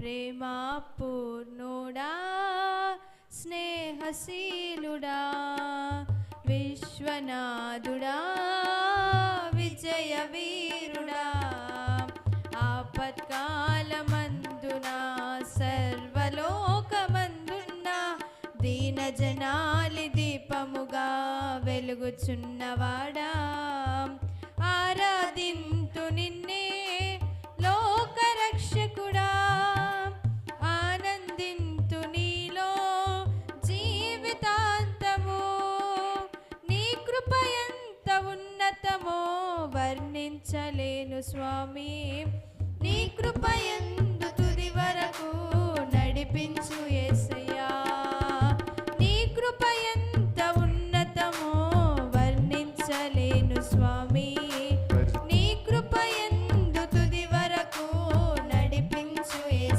ప్రేమా పూర్ణుడా స్నేహశీలుడా విశ్వనాథుడా విజయ వీరుడా ఆపత్కాలమందున సర్వలోకమందున్న దీన జనాలి దీపముగా వెలుగుచున్నవాడా ఆరాధించు